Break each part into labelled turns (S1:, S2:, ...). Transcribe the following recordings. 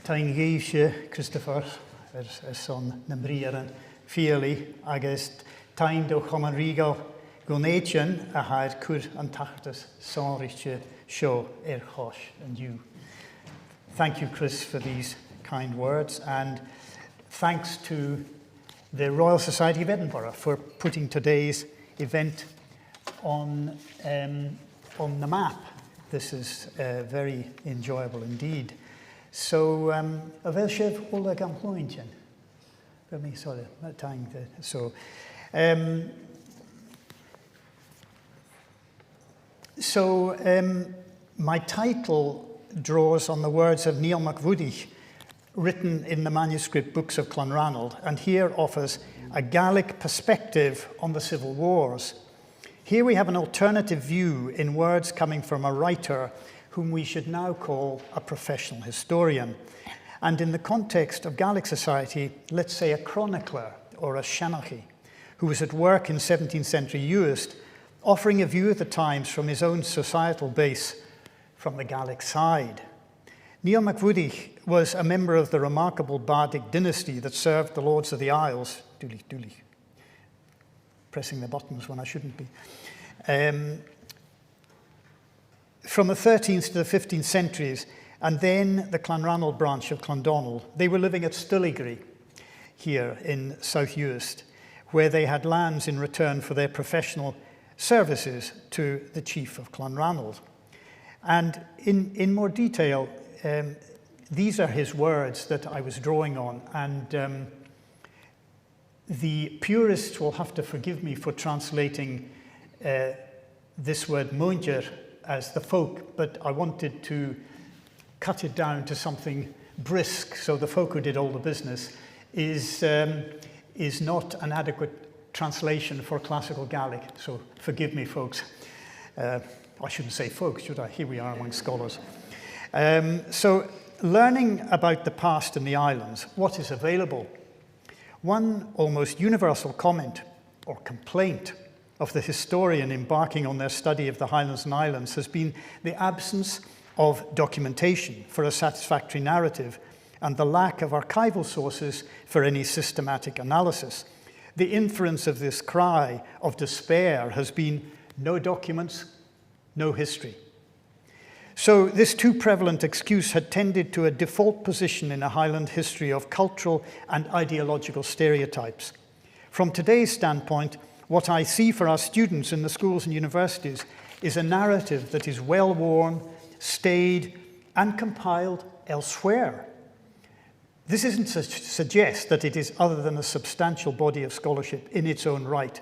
S1: Ta'n geifse Christopher son na bríar an fiali agus ta'n do choman rigal gonéitjen a haid cwr an tachtas sonrichtje show chosh and you. Thank you, Chris, for these kind words, and thanks to the Royal Society of Edinburgh for putting today's event on the map. This is very enjoyable indeed. So, a fel sef ola gan plointjen. Fel mi, sorry, time. My title draws on the words of Neil mhuinntir, written in the manuscript books of Clanranald, and here offers a Gaelic perspective on the civil wars. Here we have an alternative view in words coming from a writer whom we should now call a professional historian. And in the context of Gaelic society, let's say a chronicler or a shanachie, who was at work in 17th century Uist, offering a view of the times from his own societal base from the Gaelic side. Neil mhuinntir was a member of the remarkable Bardic dynasty that served the Lords of the Isles, dooley, pressing the buttons when I shouldn't be, from the 13th to the 15th centuries, and then the Clanranald branch of Clondonald. They were living at Stilligre here in South Uist, where they had lands in return for their professional services to the chief of Clanranald. And in more detail, these are his words that I was drawing on, and the purists will have to forgive me for translating this word mhuinntir as the folk, but I wanted to cut it down to something brisk, so the folk who did all the business is not an adequate translation for classical Gaelic, so forgive me, folks. I shouldn't say folks, should I? Here we are among scholars. So, learning about the past in the islands, what is available? One almost universal comment or complaint of the historian embarking on their study of the Highlands and Islands has been the absence of documentation for a satisfactory narrative and the lack of archival sources for any systematic analysis. The inference of this cry of despair has been no documents, no history. So this too prevalent excuse had tended to a default position in a Highland history of cultural and ideological stereotypes. From today's standpoint, what I see for our students in the schools and universities is a narrative that is well-worn, stayed, and compiled elsewhere. This isn't to suggest that it is other than a substantial body of scholarship in its own right,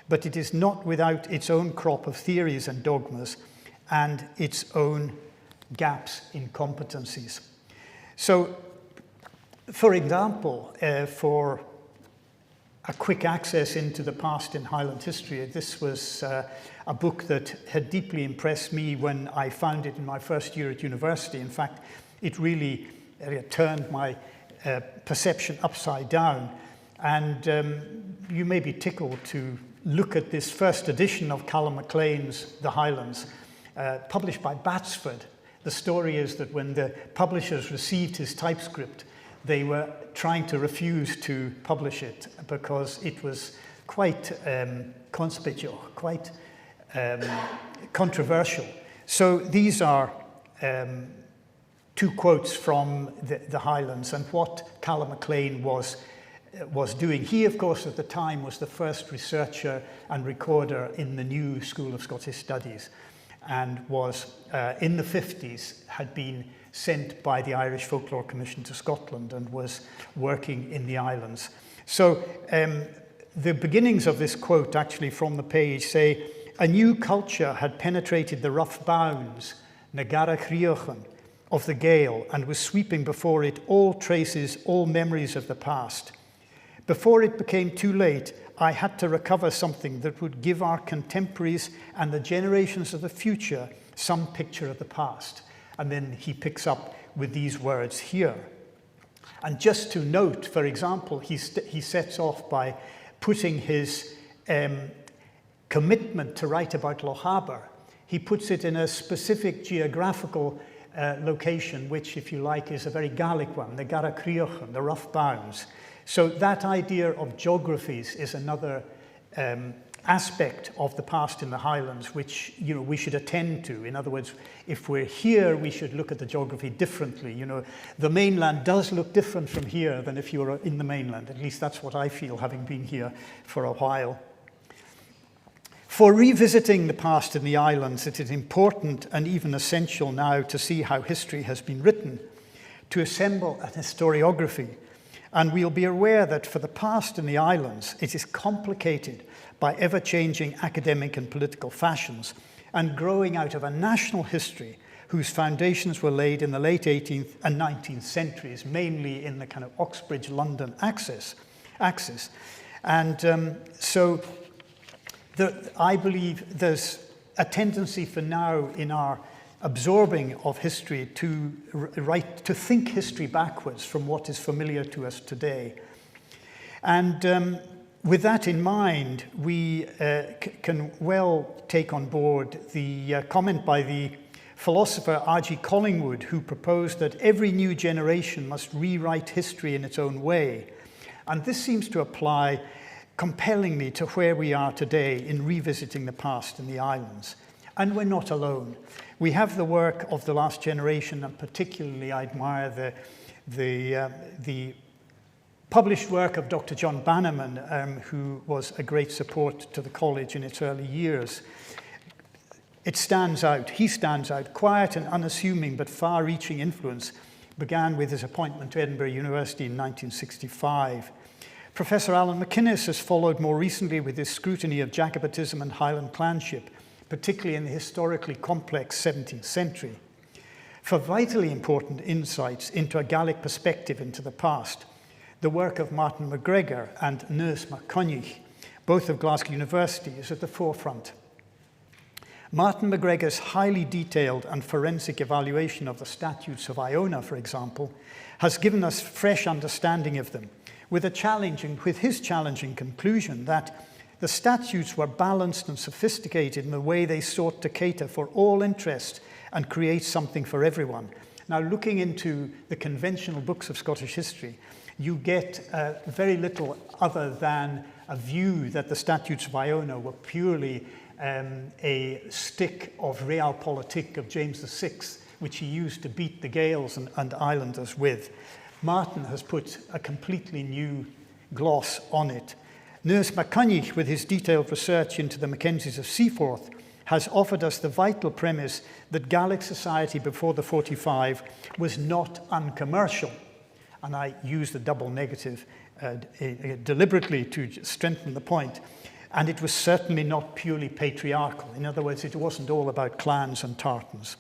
S1: but it is not without its own crop of theories and dogmas and its own gaps in competencies. So, for example, for a quick access into the past in Highland history, this was a book that had deeply impressed me when I found it in my first year at university. In fact, it really turned my perception upside down. And you may be tickled to look at this first edition of Callum MacLean's The Highlands, published by Batsford. The story is that when the publishers received his typescript, they were trying to refuse to publish it because it was quite conspicuous, quite controversial. So these are two quotes from the Highlands and what Callum MacLean was doing. He, of course, at the time was the first researcher and recorder in the new School of Scottish Studies, and was, in the 50s, had been sent by the Irish Folklore Commission to Scotland and was working in the islands. So the beginnings of this quote, actually from the page, say, a new culture had penetrated the rough bounds, na garach riochan, of the Gael, and was sweeping before it all traces, all memories of the past. Before it became too late, I had to recover something that would give our contemporaries and the generations of the future some picture of the past. And then he picks up with these words here. And just to note, for example, he sets off by putting his commitment to write about Lochaber. He puts it in a specific geographical location, which, if you like, is a very Gaelic one, the Gara Criochen, the rough bounds. So that idea of geographies is another aspect of the past in the Highlands, which, you know, we should attend to. In other words, if we're here, we should look at the geography differently. You know, the mainland does look different from here than if you were in the mainland. At least that's what I feel, having been here for a while. For revisiting the past in the islands, it is important and even essential now to see how history has been written, to assemble an historiography. And we'll be aware that for the past in the islands, it is complicated by ever-changing academic and political fashions, and growing out of a national history whose foundations were laid in the late 18th and 19th centuries, mainly in the kind of Oxbridge-London axis. And so I believe there's a tendency for now in our absorbing of history to think history backwards from what is familiar to us today. And with that in mind, we can well take on board the comment by the philosopher R.G. Collingwood, who proposed that every new generation must rewrite history in its own way. And this seems to apply compellingly to where we are today in revisiting the past in the islands. And we're not alone. We have the work of the last generation, and particularly I admire the published work of Dr. John Bannerman, who was a great support to the college in its early years. It stands out. He stands out. Quiet and unassuming but far-reaching influence began with his appointment to Edinburgh University in 1965. Professor Alan McInnes has followed more recently with his scrutiny of Jacobitism and Highland clanship, particularly in the historically complex 17th century. For vitally important insights into a Gaelic perspective into the past, the work of Martin McGregor and Nurse McConaughey, both of Glasgow University, is at the forefront. Martin McGregor's highly detailed and forensic evaluation of the statutes of Iona, for example, has given us fresh understanding of them, with his challenging conclusion that the statutes were balanced and sophisticated in the way they sought to cater for all interests and create something for everyone. Now, looking into the conventional books of Scottish history, you get very little other than a view that the statutes of Iona were purely a stick of realpolitik of James VI, which he used to beat the Gaels and Islanders with. Martin has put a completely new gloss on it. Nurse McConaughey, with his detailed research into the Mackenzies of Seaforth, has offered us the vital premise that Gaelic society before the 45 was not uncommercial. And I use the double negative deliberately to strengthen the point. And it was certainly not purely patriarchal. In other words, it wasn't all about clans and tartans.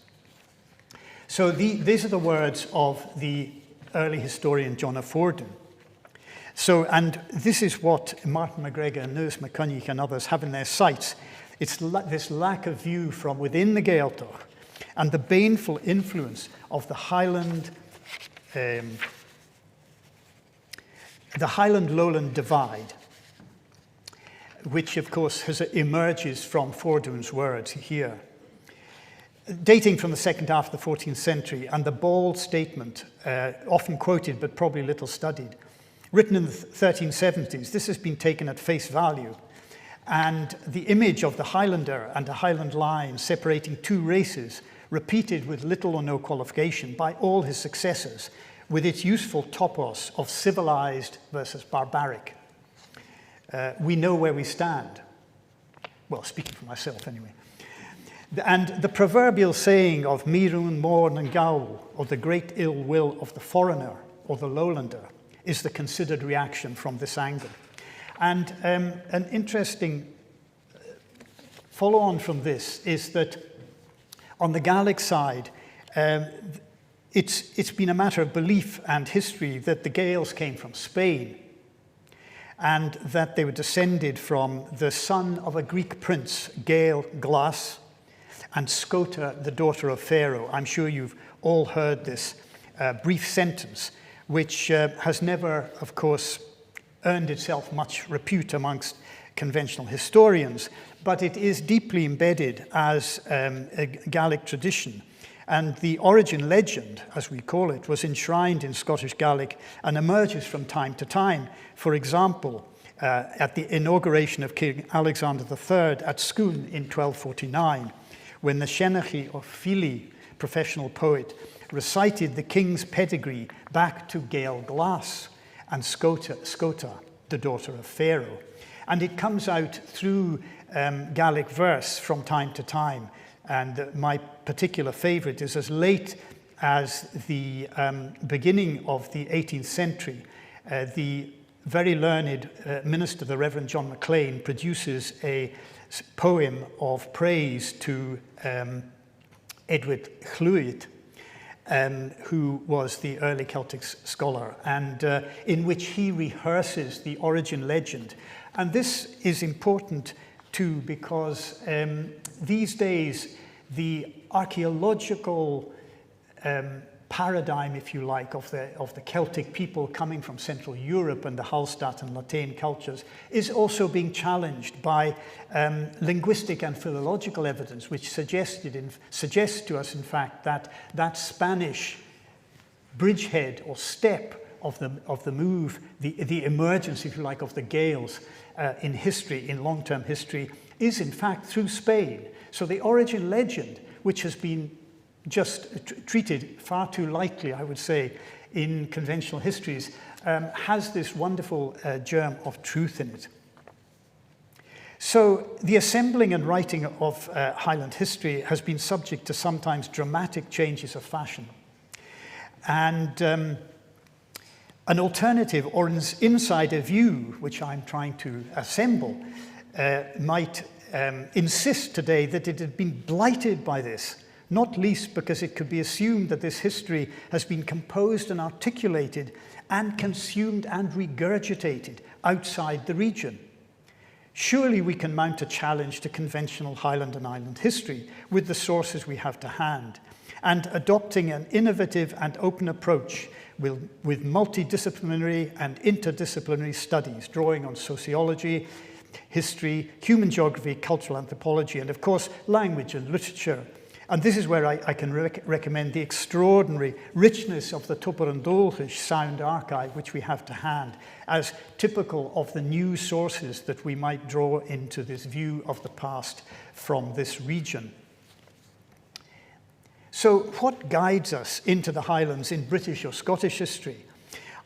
S1: So these are the words of the early historian John of Fordun. So, and this is what Martin McGregor, Nurse McConaughey and others have in their sights. It's this lack of view from within the Gaeltacht and the baneful influence of the Highland Lowland divide, which of course emerges from Fordun's words here. Dating from the second half of the 14th century, and the bald statement, often quoted but probably little studied, written in the 1370s, this has been taken at face value. And the image of the Highlander and a Highland line separating two races, repeated with little or no qualification by all his successors, with its useful topos of civilized versus barbaric. We know where we stand. Well, speaking for myself anyway. And the proverbial saying of Mirun, Morn and Gaul, or the great ill will of the foreigner or the lowlander, is the considered reaction from this angle. And an interesting follow-on from this is that on the Gaelic side, it's been a matter of belief and history that the Gaels came from Spain and that they were descended from the son of a Greek prince, Gael Glas, and Scota, the daughter of Pharaoh. I'm sure you've all heard this brief sentence, which has never, of course, earned itself much repute amongst conventional historians, but it is deeply embedded as a Gaelic tradition. And the origin legend, as we call it, was enshrined in Scottish Gaelic and emerges from time to time. For example, at the inauguration of King Alexander III at Scone in 1249, when the Shenachie of Fili, professional poet, recited the king's pedigree back to Gael Glass and Scota, the daughter of Pharaoh. And it comes out through Gaelic verse from time to time. And my particular favorite is as late as the beginning of the 18th century. The very learned minister, the Reverend John Maclean, produces a poem of praise to Edward Llwyd, who was the early Celtic scholar, and in which he rehearses the origin legend. And this is important too, because these days the archaeological paradigm, if you like, of the Celtic people coming from Central Europe and the Hallstatt and Latène cultures is also being challenged by linguistic and philological evidence, which suggests to us, in fact, that Spanish bridgehead or step of the move, the emergence, if you like, of the Gaels in history, in long-term history, is in fact through Spain. So the origin legend, which has been just treated far too lightly, I would say, in conventional histories, has this wonderful germ of truth in it. So the assembling and writing of Highland history has been subject to sometimes dramatic changes of fashion. And an alternative or an insider view, which I'm trying to assemble, might insist today that it had been blighted by this, not least because it could be assumed that this history has been composed and articulated and consumed and regurgitated outside the region. Surely we can mount a challenge to conventional Highland and Island history with the sources we have to hand, and adopting an innovative and open approach with multidisciplinary and interdisciplinary studies, drawing on sociology, history, human geography, cultural anthropology, and of course language and literature. And this is where I can recommend the extraordinary richness of the Toparandolgish sound archive, which we have to hand, as typical of the new sources that we might draw into this view of the past from this region. So what guides us into the Highlands in British or Scottish history?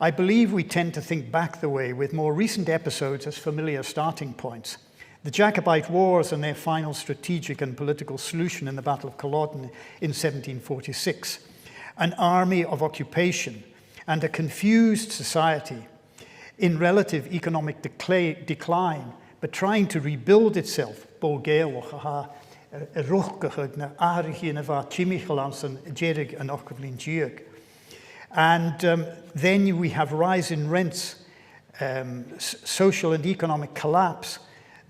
S1: I believe we tend to think back the way with more recent episodes as familiar starting points. The Jacobite Wars and their final strategic and political solution in the Battle of Culloden in 1746, an army of occupation and a confused society in relative economic decline, but trying to rebuild itself. And then we have rise in rents, social and economic collapse,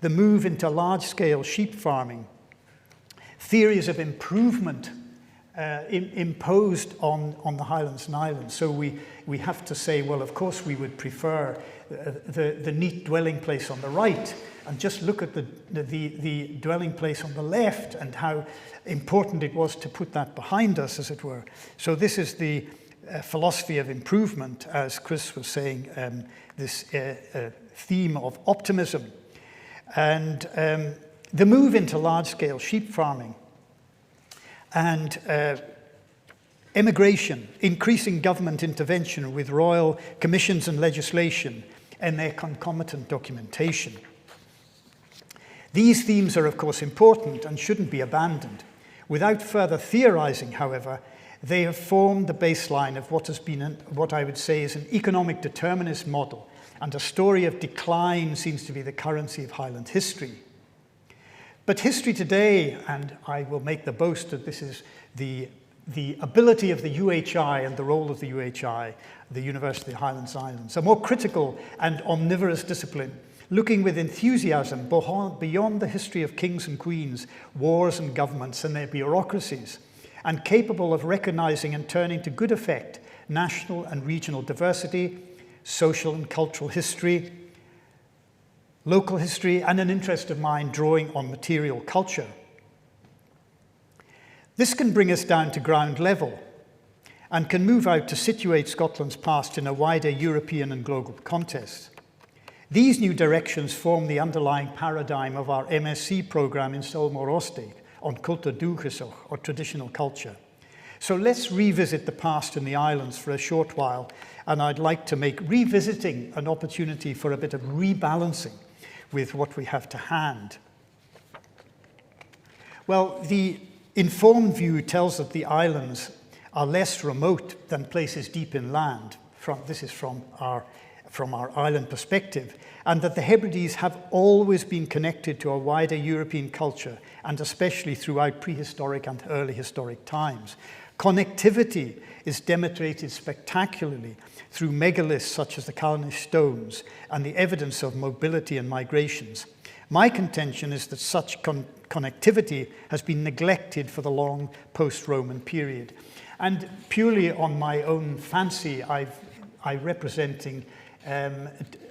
S1: the move into large-scale sheep farming, theories of improvement imposed on the Highlands and Islands. So we have to say, well, of course we would prefer the neat dwelling place on the right, and just look at the dwelling place on the left and how important it was to put that behind us, as it were. So this is the philosophy of improvement, as Chris was saying, this theme of optimism. And the move into large-scale sheep farming and immigration, increasing government intervention with royal commissions and legislation and their concomitant documentation. These themes are, of course, important and shouldn't be abandoned. Without further theorizing, however, they have formed the baseline of what has been what I would say is an economic determinist model, and a story of decline seems to be the currency of Highland history. But history today, and I will make the boast that this is the ability of the UHI and the role of the UHI, the University of Highlands Islands, a more critical and omnivorous discipline, looking with enthusiasm beyond the history of kings and queens, wars and governments and their bureaucracies, and capable of recognizing and turning to good effect national and regional diversity, social and cultural history, local history, and an interest of mine drawing on material culture. This can bring us down to ground level and can move out to situate Scotland's past in a wider European and global context. These new directions form the underlying paradigm of our MSc programme Installment on Culture Dúchasach, or traditional culture. So let's revisit the past in the islands for a short while, and I'd like to make revisiting an opportunity for a bit of rebalancing with what we have to hand. Well, the informed view tells that the islands are less remote than places deep inland. This is from our island perspective, and that the Hebrides have always been connected to a wider European culture, and especially throughout prehistoric and early historic times. Connectivity is demonstrated spectacularly through megaliths such as the Callanish stones and the evidence of mobility and migrations. My contention is that such connectivity has been neglected for the long post-Roman period. And purely on my own fancy, I'm representing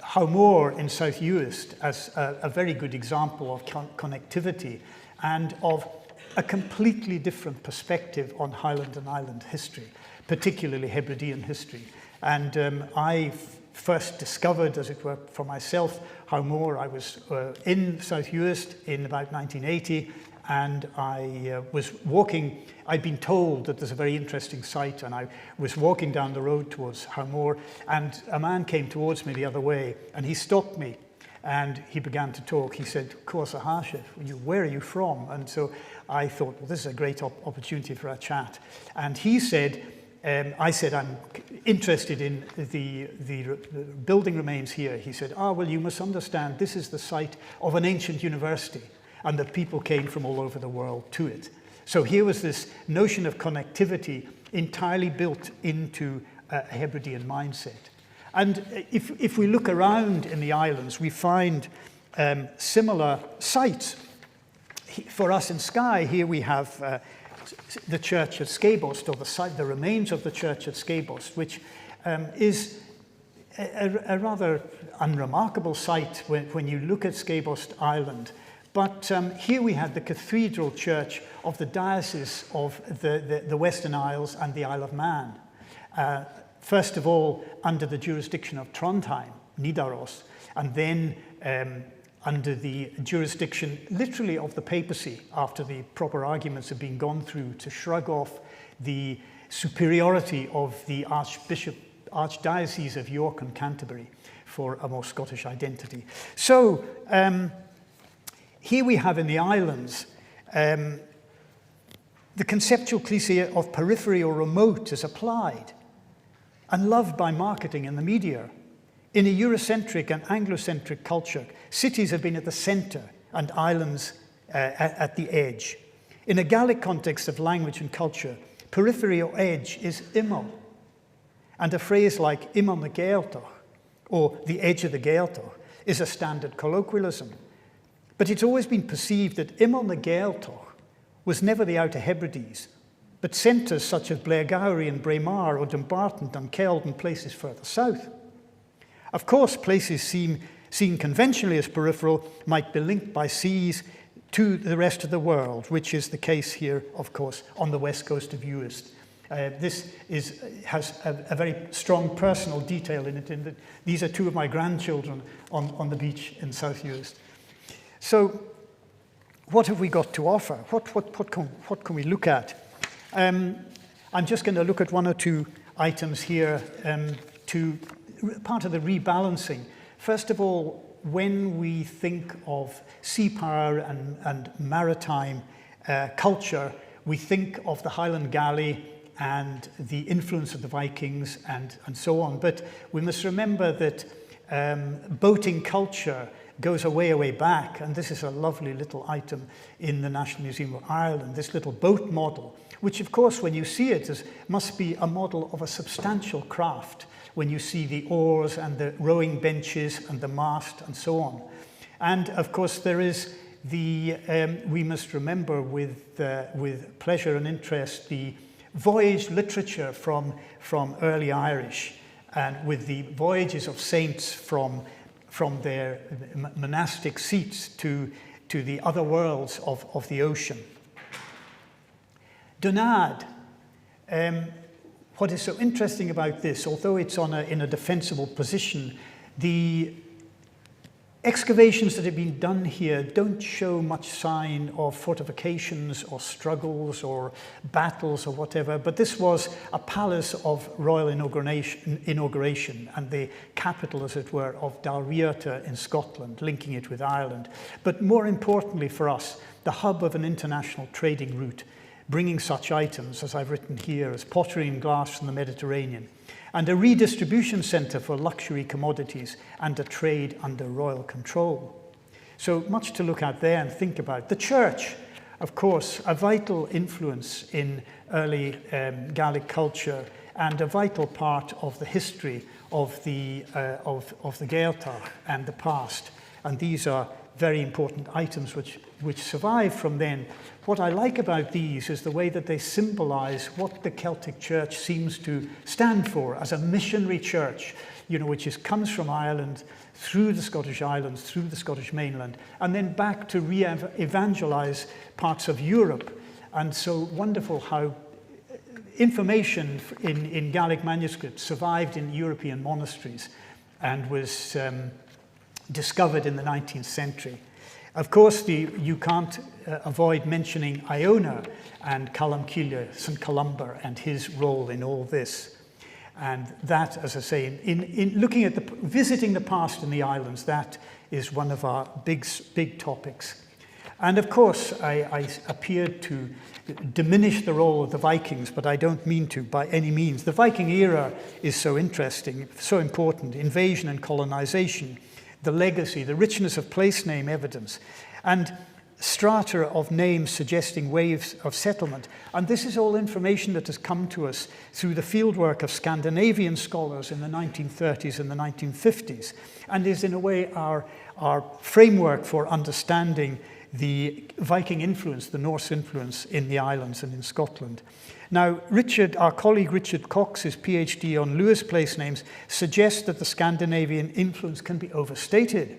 S1: Howmore in South Uist as a very good example of connectivity and of a completely different perspective on Highland and Island history, particularly Hebridean history. And I first discovered, as it were, for myself, Howmore. I was in South Uist in about 1980, and I was walking. I'd been told that there's a very interesting site, and I was walking down the road towards Howmore, and a man came towards me the other way, and he stopped me, and he began to talk. He said, "Course where are you from?" And so I thought, well, this is a great opportunity for a chat. And he said, I said, I'm interested in the building remains here. He said, well, you must understand, this is the site of an ancient university, and that people came from all over the world to it. So here was this notion of connectivity entirely built into a Hebridean mindset. And if we look around in the islands, we find similar sites. For us in Skye, here we have the church at Skaybost, or the remains of the church at Skaybost, which is a rather unremarkable site when you look at Skaybost Island. But here we have the cathedral church of the Diocese of the Western Isles and the Isle of Man. First of all, under the jurisdiction of Trondheim, Nidaros, and then under the jurisdiction, literally, of the papacy, after the proper arguments have been gone through to shrug off the superiority of the Archdiocese of York and Canterbury for a more Scottish identity. So here we have in the islands the conceptual cliché of periphery or remote is applied and loved by marketing and the media. In a Eurocentric and Anglocentric culture, cities have been at the centre and islands at the edge. In a Gaelic context of language and culture, periphery or edge is imol. And a phrase like imol na Gaeltach, or the edge of the Gaeltach, is a standard colloquialism. But it's always been perceived that imol na Gaeltach was never the Outer Hebrides, but centres such as Blairgowrie and Braemar or Dumbarton, Dunkeld, and places further south. Of course, places seen conventionally as peripheral might be linked by seas to the rest of the world, which is the case here, of course, on the west coast of Uist. This has a very strong personal detail in it, in that these are two of my grandchildren on the beach in South Uist. So, what have we got to offer? What can we look at? I'm just going to look at one or two items here to part of the rebalancing. First of all, when we think of sea power and maritime culture, we think of the Highland Galley and the influence of the Vikings and so on. But we must remember that boating culture goes way back, and this is a lovely little item in the National Museum of Ireland, this little boat model, which of course when you see it must be a model of a substantial craft, when you see the oars and the rowing benches and the mast and so on. And of course there is the, we must remember with pleasure and interest the voyage literature from early Irish, and with the voyages of saints from their monastic seats to the other worlds of the ocean. Donad. What is so interesting about this, although it's in a defensible position, the excavations that have been done here don't show much sign of fortifications or struggles or battles or whatever, but this was a palace of royal inauguration and the capital, as it were, of Dalriata in Scotland, linking it with Ireland. But more importantly for us, the hub of an international trading route, bringing such items, as I've written here, as pottery and glass from the Mediterranean, and a redistribution centre for luxury commodities and a trade under royal control. So much to look at there and think about. The church, of course, a vital influence in early Gaelic culture and a vital part of the history of the Gaeltacht and the past. And these are very important items which survive from then. What I like about these is the way that they symbolize what the Celtic Church seems to stand for as a missionary church, which comes from Ireland through the Scottish Islands, through the Scottish mainland, and then back to re-evangelize parts of Europe. And so wonderful how information in Gaelic manuscripts survived in European monasteries and was discovered in the 19th century. Of course, you can't avoid mentioning Iona and Callum St. Columba and his role in all this. And that, as I say, in looking at visiting the past in the islands, that is one of our big topics. And of course, I appeared to diminish the role of the Vikings, but I don't mean to by any means. The Viking era is so interesting, so important. Invasion and colonization, the legacy, the richness of place name evidence, and strata of names suggesting waves of settlement. And this is all information that has come to us through the fieldwork of Scandinavian scholars in the 1930s and the 1950s, and is in a way our framework for understanding the Viking influence, the Norse influence in the islands and in Scotland. Now, our colleague Richard Cox's PhD on Lewis place names suggests that the Scandinavian influence can be overstated.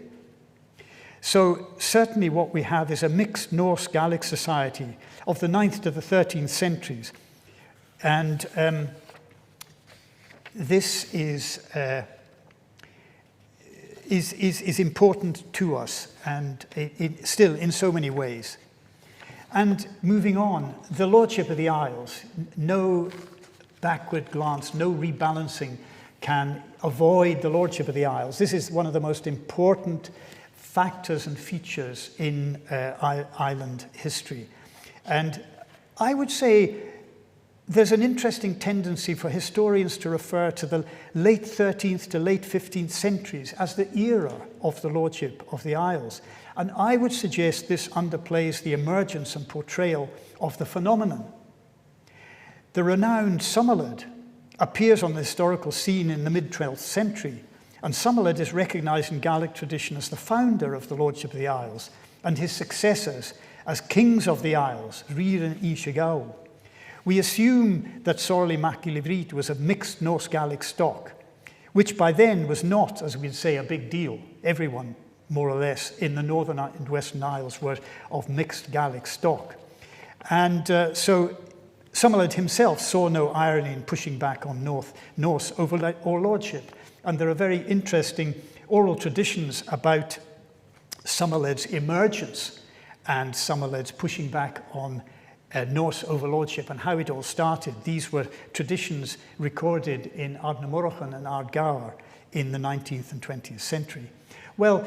S1: So certainly what we have is a mixed Norse-Gaelic society of the 9th to the 13th centuries. And this is important to us, and still in so many ways. And moving on, the Lordship of the Isles, no backward glance, no rebalancing can avoid the Lordship of the Isles. This is one of the most important factors and features in island history. And I would say there's an interesting tendency for historians to refer to the late 13th to late 15th centuries as the era of the Lordship of the Isles. And I would suggest this underplays the emergence and portrayal of the phenomenon. The renowned Somerled appears on the historical scene in the mid-12th century, and Somerled is recognized in Gaelic tradition as the founder of the Lordship of the Isles, and his successors as kings of the Isles, Rinn and Uile. We assume that Sorley Mac Ilivrit was of mixed Norse-Gaelic stock, which by then was not, as we'd say, a big deal. Everyone, more or less, in the Northern and Western Isles were of mixed Gaelic stock. And so Somerled himself saw no irony in pushing back on Norse overlordship. And there are very interesting oral traditions about Somerled's emergence and Somerled's pushing back on Norse overlordship and how it all started. These were traditions recorded in Ardnamurchan and Ardgour in the 19th and 20th century. Well,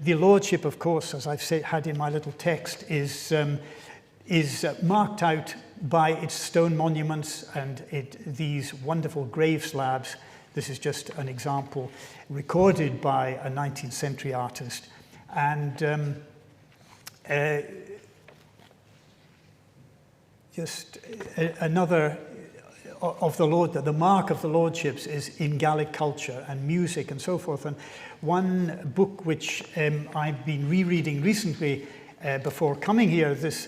S1: the lordship, of course, as I've had in my little text, is marked out by its stone monuments and these wonderful grave slabs. This is just an example recorded by a 19th century artist. And just another of the mark of the lordships is in Gaelic culture and music and so forth. And one book which I've been rereading recently before coming here, this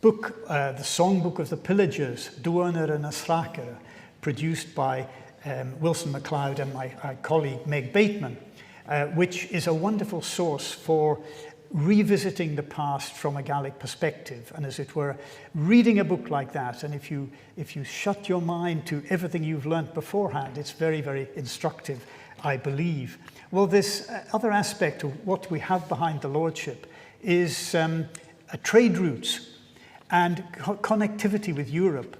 S1: book, the Songbook of the Pillagers, Duanar and Asrakara, produced by Wilson MacLeod and my colleague Meg Bateman, which is a wonderful source for revisiting the past from a Gaelic perspective, and as it were, reading a book like that, and if you shut your mind to everything you've learnt beforehand, it's very, very instructive, I believe. Well, this other aspect of what we have behind the Lordship is trade routes and connectivity with Europe,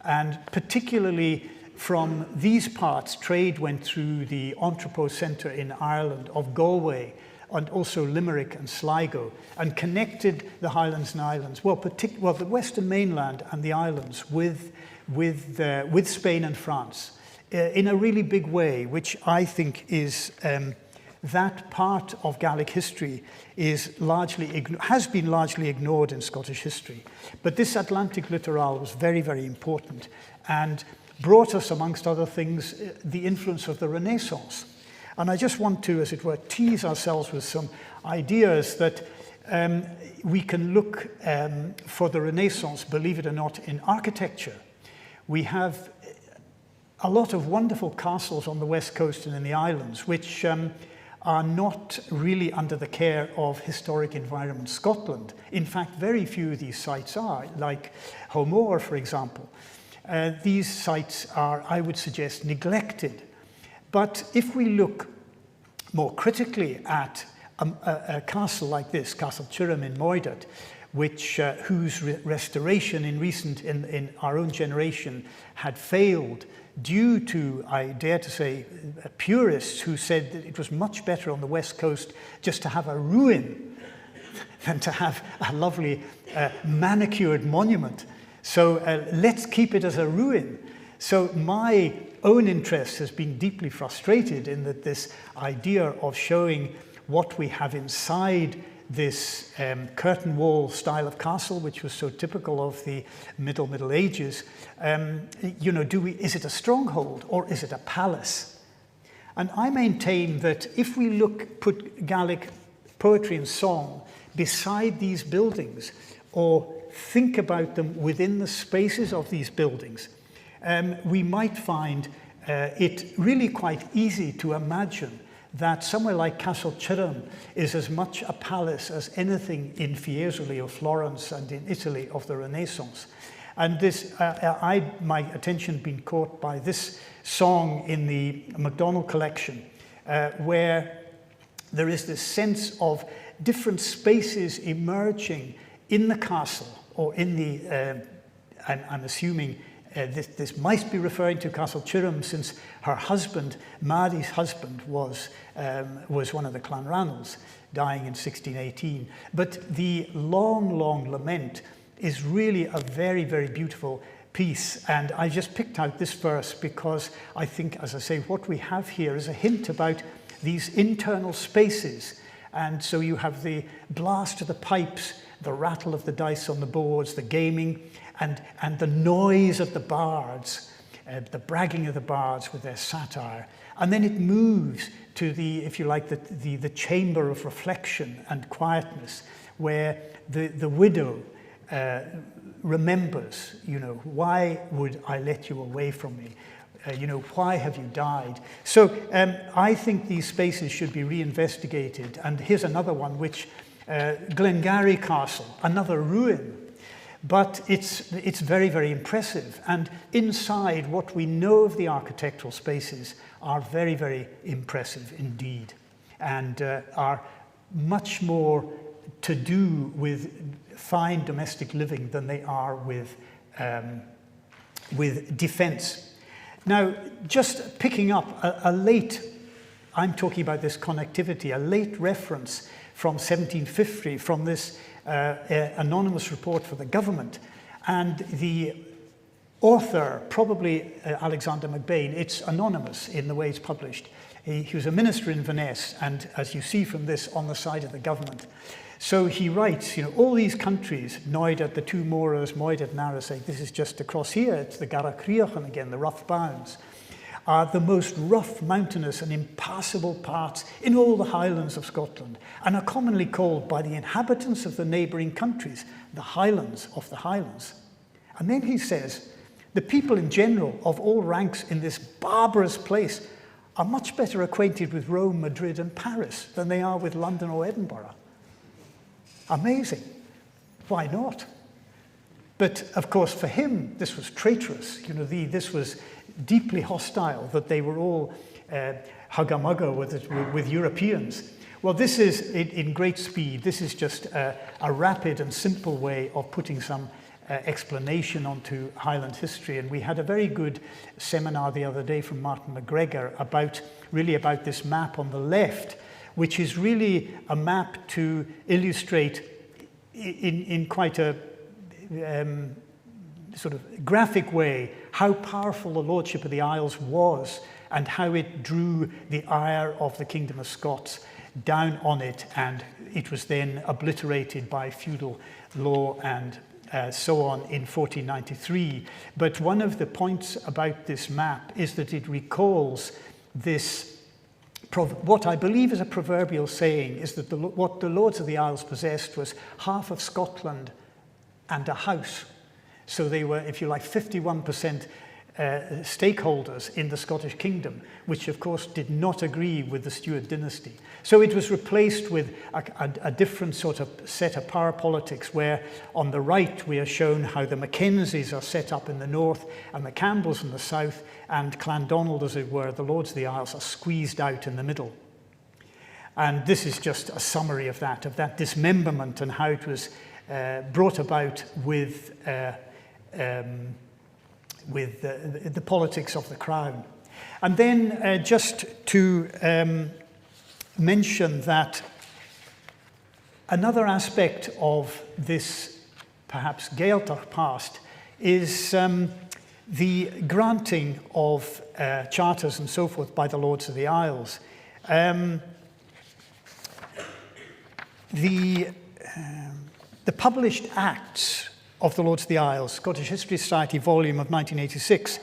S1: and particularly from these parts, trade went through the entrepot centre in Ireland of Galway, and also Limerick and Sligo, and connected the Highlands and Islands, well, the Western mainland and the islands with Spain and France in a really big way, which I think is that part of Gaelic history has been largely ignored in Scottish history. But this Atlantic littoral was very, very important and brought us, amongst other things, the influence of the Renaissance. And I just want to, as it were, tease ourselves with some ideas that we can look for the Renaissance, believe it or not, in architecture. We have a lot of wonderful castles on the west coast and in the islands, which are not really under the care of Historic Environment Scotland. In fact, very few of these sites are, like Homore, for example. These sites are, I would suggest, neglected. But if we look more critically at a castle like this, Castle Chirham in Moydart, whose restoration in our own generation had failed due to, I dare to say, purists who said that it was much better on the west coast just to have a ruin than to have a lovely manicured monument. So let's keep it as a ruin. So my own interest has been deeply frustrated in that this idea of showing what we have inside this curtain wall style of castle, which was so typical of the Middle Ages, is it a stronghold or is it a palace? And I maintain that if we put Gaelic poetry and song beside these buildings, or think about them within the spaces of these buildings, we might find it really quite easy to imagine that somewhere like Castle Chirham is as much a palace as anything in Fiesole or Florence and in Italy of the Renaissance. And this, my attention been caught by this song in the MacDonald collection, where there is this sense of different spaces emerging in the castle, or in the, I'm assuming this might be referring to Castle Chirham, since her husband, Mary's husband, was one of the Clanranalds, dying in 1618. But the long, long lament is really a very, very beautiful piece. And I just picked out this verse because I think, as I say, what we have here is a hint about these internal spaces. And so you have the blast of the pipes, the rattle of the dice on the boards, the gaming, and the noise of the bards, the bragging of the bards with their satire. And then it moves to the, if you like, the chamber of reflection and quietness, where the widow remembers, why would I let you away from me? Why have you died? So I think these spaces should be reinvestigated. And here's another one, which Glengarry Castle, another ruin. But it's very, very impressive. And inside, what we know of the architectural spaces are very, very impressive indeed, and are much more to do with fine domestic living than they are with defense. Now, just picking up I'm talking about this connectivity, a late reference from 1750 from this anonymous report for the government, and the author, probably Alexander MacBain, it's anonymous in the way it's published. He was a minister in Venice, and as you see from this, on the side of the government. So he writes, all these countries, Moydart, the two Moras, Moydart and Arasay, this is just across here, it's the Garacriochen again, the rough bounds, are the most rough, mountainous and impassable parts in all the highlands of Scotland, and are commonly called by the inhabitants of the neighbouring countries the Highlands of the Highlands. And then he says, the people in general of all ranks in this barbarous place are much better acquainted with Rome, Madrid and Paris than they are with London or Edinburgh. Amazing. Why not? But of course, for him, this was traitorous. You know, this was deeply hostile, that they were all hugger-mugger with Europeans. Well, this is, in great speed, this is just a rapid and simple way of putting some explanation onto Highland history. And we had a very good seminar the other day from Martin McGregor about this map on the left, which is really a map to illustrate in quite a sort of graphic way how powerful the Lordship of the Isles was and how it drew the ire of the Kingdom of Scots down on it, and it was then obliterated by feudal law and so on in 1493. But one of the points about this map is that it recalls this, what I believe is a proverbial saying, is that what the Lords of the Isles possessed was half of Scotland and a house. So they were, if you like, 51% stakeholders in the Scottish kingdom, which of course did not agree with the Stuart dynasty. So it was replaced with a different sort of set of power politics, where on the right we are shown how the Mackenzies are set up in the north and the Campbells in the south, and Clandonald, as it were, the Lords of the Isles, are squeezed out in the middle. And this is just a summary of that dismemberment and how it was brought about with the politics of the crown. And then just to mention that another aspect of this perhaps Gaeltacht past is the granting of charters and so forth by the Lords of the Isles. The published acts of the Lords of the Isles, Scottish History Society volume of 1986,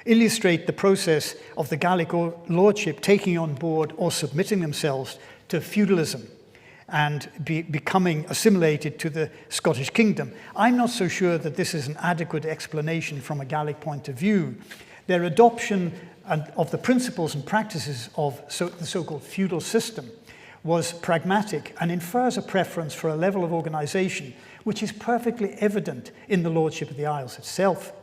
S1: illustrate the process of the Gaelic lordship taking on board or submitting themselves to feudalism and becoming assimilated to the Scottish kingdom. I'm not so sure that this is an adequate explanation from a Gaelic point of view. Their adoption of the principles and practices of the so-called feudal system was pragmatic and infers a preference for a level of organisation which is perfectly evident in the Lordship of the Isles itself.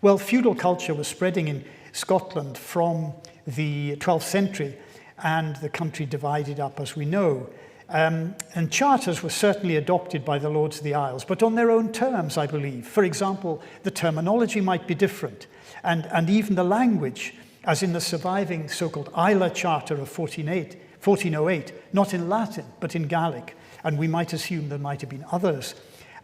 S1: Well, feudal culture was spreading in Scotland from the 12th century, and the country divided up, as we know. And charters were certainly adopted by the Lords of the Isles, but on their own terms, I believe. For example, the terminology might be different, and even the language, as in the surviving so-called Uile Charter of 1408, not in Latin, but in Gaelic. And we might assume there might have been others.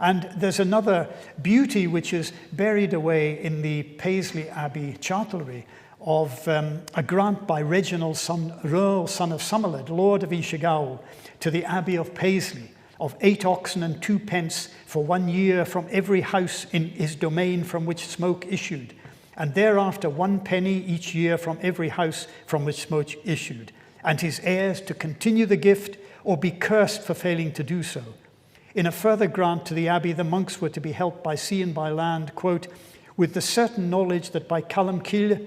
S1: And there's another beauty which is buried away in the Paisley Abbey Chartelary of a grant by Reginald Earl, son of Somerled, Lord of Ishigawl, to the Abbey of Paisley, of 8 oxen and 2 pence for 1 year from every house in his domain from which smoke issued, and thereafter 1 penny each year from every house from which smoke issued, and his heirs to continue the gift or be cursed for failing to do so. In a further grant to the abbey, the monks were to be helped by sea and by land, quote, with the certain knowledge that by Callum-Kill,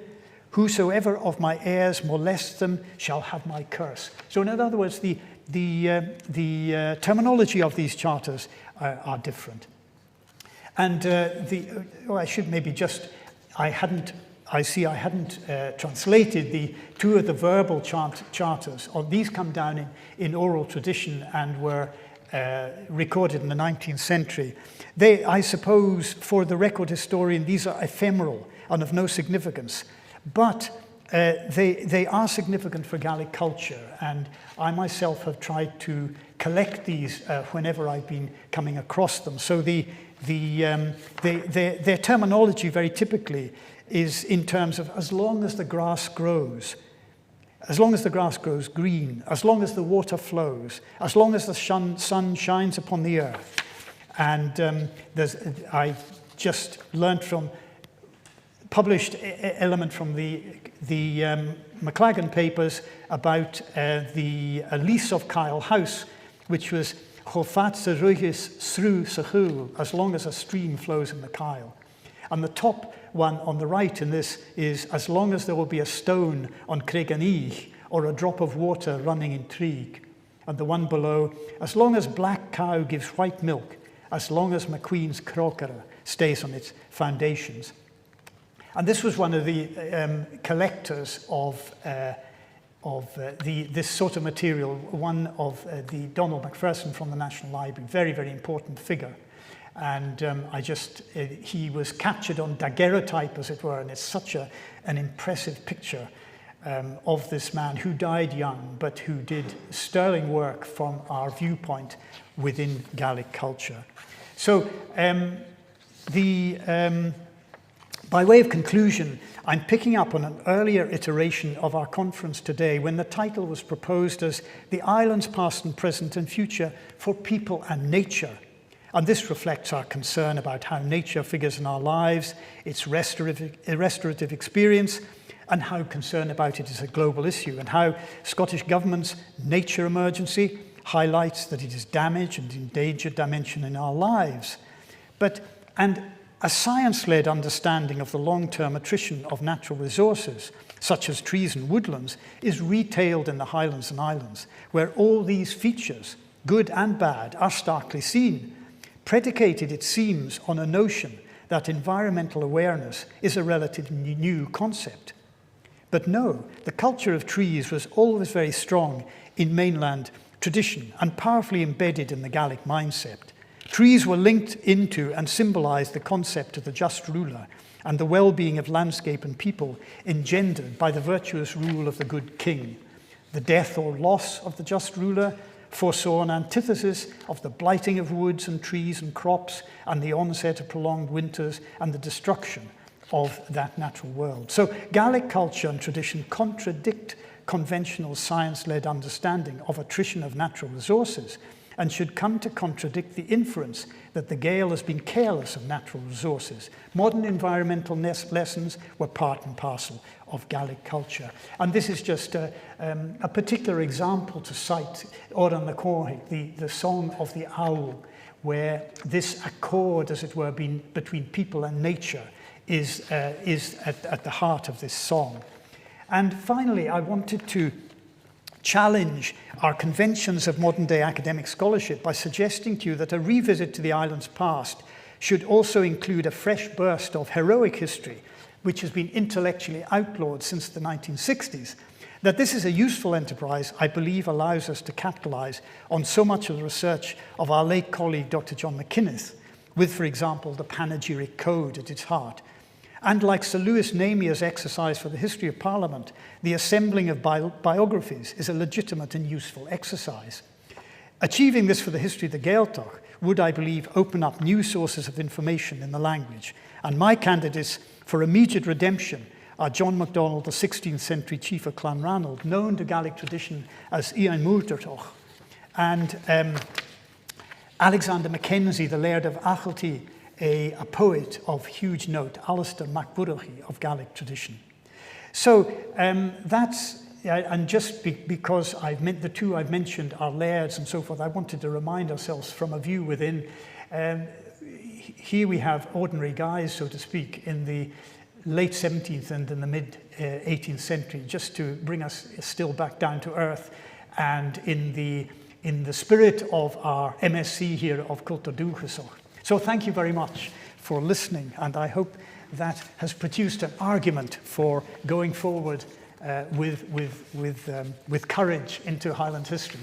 S1: whosoever of my heirs molests them shall have my curse. So in other words, the terminology of these charters are different. And I should maybe just, I hadn't translated the 2 of the verbal charters. These come down in oral tradition and were recorded in the 19th century. They, I suppose, for the record historian, these are ephemeral and of no significance, but they are significant for Gaelic culture, and I myself have tried to collect these whenever I've been coming across them. So their terminology very typically is in terms of as long as the grass grows green, as long as the water flows, as long as the sun shines upon the earth. And I just learned from published element from the McLagan papers about the lease of Kyle House, which was Chofat Seruhis Sru Sahul, as long as a stream flows in the Kyle. And the top one on the right in this is as long as there will be a stone on Creganeach or a drop of water running in Treig. And the one below, as long as black cow gives white milk, as long as McQueen's crockery stays on its foundations. And this was one of the collectors of this sort of material, one of the Donald Macpherson from the National Library, very, very important figure. And he was captured on daguerreotype, as it were, and it's such an impressive picture of this man who died young, but who did sterling work from our viewpoint within Gaelic culture. So by way of conclusion, I'm picking up on an earlier iteration of our conference today when the title was proposed as The Islands Past and Present and Future for People and Nature. And this reflects our concern about how nature figures in our lives, its restorative experience, and how concern about it is a global issue, and how Scottish Government's nature emergency highlights that it is damaged and endangered dimension in our lives. And a science-led understanding of the long-term attrition of natural resources, such as trees and woodlands, is retailed in the Highlands and Islands, where all these features, good and bad, are starkly seen, predicated, it seems, on a notion that environmental awareness is a relatively new concept. But no, the culture of trees was always very strong in mainland tradition and powerfully embedded in the Gaelic mindset. Trees were linked into and symbolized the concept of the just ruler and the well-being of landscape and people engendered by the virtuous rule of the good king. The death or loss of the just ruler foresaw an antithesis of the blighting of woods and trees and crops and the onset of prolonged winters and the destruction of that natural world. So Gaelic culture and tradition contradict conventional science-led understanding of attrition of natural resources and should come to contradict the inference that the Gael has been careless of natural resources. Modern environmental lessons were part and parcel of Gaelic culture. And this is just a particular example to cite, Oran na Córaigh, the song of the owl, where this accord, as it were, between people and nature is at the heart of this song. And finally, I wanted to challenge our conventions of modern-day academic scholarship by suggesting to you that a revisit to the island's past should also include a fresh burst of heroic history, which has been intellectually outlawed since the 1960s. That this is a useful enterprise, I believe, allows us to capitalize on so much of the research of our late colleague, Dr. John McInnes, with, for example, the panegyric code at its heart. And like Sir Lewis Namia's exercise for the history of Parliament, the assembling of biographies is a legitimate and useful exercise. Achieving this for the history of the Gaeltacht would, I believe, open up new sources of information in the language. And my candidates for immediate redemption are John MacDonald, the 16th century chief of Clanranald, known to Gaelic tradition as mhuinntir, and Alexander Mackenzie, the Laird of Achilty, a poet of huge note, Alistair MacBurachie of Gaelic tradition. So that's, and just because the two I've mentioned are lairds and so forth, I wanted to remind ourselves from a view within. Here we have ordinary guys, so to speak, in the late 17th and in the mid 18th century, just to bring us still back down to earth, and in the spirit of our MSc here of Culture Dúchasach. So thank you very much for listening, and I hope that has produced an argument for going forward with courage into Highland history.